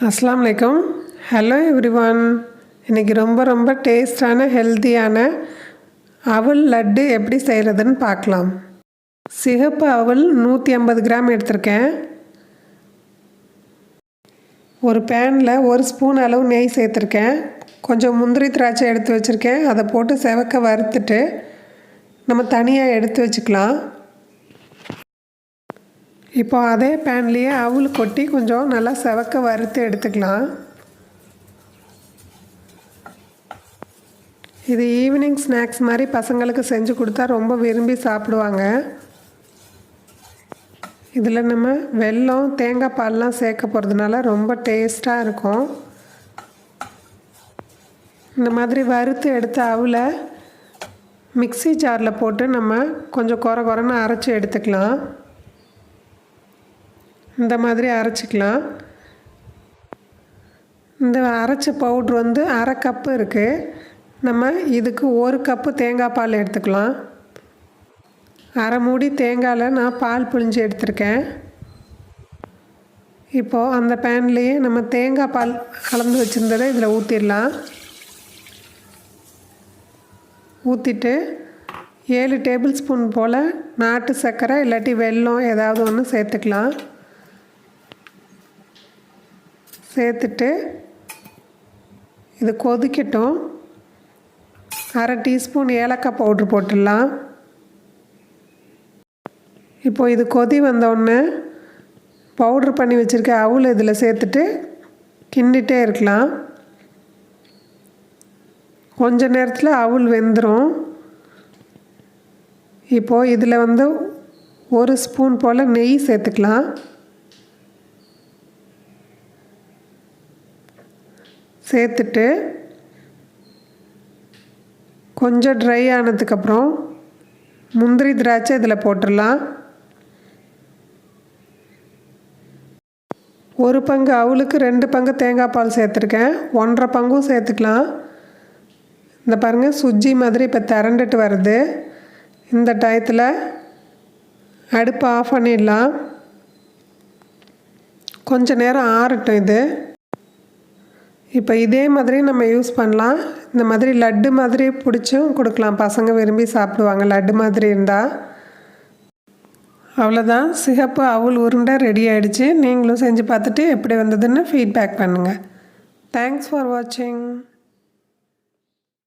அஸ்ஸலாமு அலைக்கும். Hello everyone. இன்றைக்கி ரொம்ப டேஸ்டான ஹெல்த்தியான அவல் லட்டு எப்படி செய்கிறதுன்னு பார்க்கலாம். சிகப்பு அவல் 150 கிராம் எடுத்திருக்கேன். ஒரு பேனில் 1 ஸ்பூன் அளவு நெய் சேர்த்துருக்கேன். கொஞ்சம் முந்திரி திராட்சை எடுத்து வச்சுருக்கேன். அதை போட்டு செவக்க வறுத்துட்டு நம்ம தனியாக எடுத்து வச்சுக்கலாம். இப்போ அதே பேன்லேயே அவல் கொட்டி கொஞ்சம் நல்லா செவக்க வறுத்து எடுத்துக்கலாம். இது ஈவினிங் ஸ்நாக்ஸ் மாதிரி பசங்களுக்கு செஞ்சு கொடுத்தா ரொம்ப விரும்பி சாப்பிடுவாங்க. இதில் நம்ம வெல்லம் தேங்காய் பால்லாம் சேர்க்க போகிறதுனால ரொம்ப டேஸ்ட்டாக இருக்கும். இந்த மாதிரி வறுத்து எடுத்த அவலை மிக்ஸி ஜாரில் போட்டு நம்ம கொஞ்சம் குறைன்னு அரைச்சி எடுத்துக்கலாம். இந்த மாதிரி அரைச்சிக்கலாம். இந்த அரைச்ச பவுட்ரு வந்து 1/2 கப்பு இருக்குது. நம்ம இதுக்கு 1 கப்பு தேங்காய் பால் எடுத்துக்கலாம். 1/2 மூடி தேங்காயில் நான் பால் புழிஞ்சு எடுத்திருக்கேன். இப்போது அந்த பேன்லேயே நம்ம தேங்காய் பால் கலந்து வச்சுருந்ததை இதில் ஊற்றிடலாம். ஊற்றிட்டு 7 டேபிள் ஸ்பூன் போல் நாட்டு சர்க்கரை இல்லாட்டி வெல்லம் ஏதாவது ஒன்று சேர்த்துக்கலாம். சேர்த்துட்டு இது கொதிக்கட்டும். 1/2 டீஸ்பூன் ஏலக்காய் பவுட்ரு போட்டுடலாம். இப்போது இது கொதி வந்தோடனே பவுட்ரு பண்ணி வச்சுருக்க அவல் இதில் சேர்த்துட்டு கிண்டிகிட்டே இருக்கலாம். கொஞ்ச நேரத்தில் அவல் வெந்துடும். இப்போது இதில் வந்து 1 ஸ்பூன் போல் நெய் சேர்த்துக்கலாம். சேர்த்துட்டு கொஞ்சம் ட்ரை ஆனதுக்கப்புறம் முந்திரி திராட்சை இதில் போட்டுடலாம். 1 பங்கு அவலுக்கு 2 பங்கு தேங்காய் பால் சேர்த்துருக்கேன். 1.5 பங்கும் சேர்த்துக்கலாம். இந்த பாருங்கள், சுஜ்ஜி மாதிரி இப்போ திரண்டுட்டு வருது. இந்த டயத்தில் அடுப்பை ஆஃப் பண்ணிடலாம். கொஞ்சம் நேரம் ஆறட்டும். இது இப்போ இதே மாதிரி நம்ம யூஸ் பண்ணலாம். இந்த மாதிரி லட்டு மாதிரி பிடிச்சும் கொடுக்கலாம். பசங்க விரும்பி சாப்பிடுவாங்க லட்டு மாதிரி இருந்தால். அவ்வளோதான், சிகப்பு அவல் உருண்டை ரெடி ஆகிடுச்சு. நீங்களும் செஞ்சு பார்த்துட்டு எப்படி வந்ததுன்னு ஃபீட்பேக் பண்ணுங்கள். தேங்க்ஸ் ஃபார் வாட்சிங்.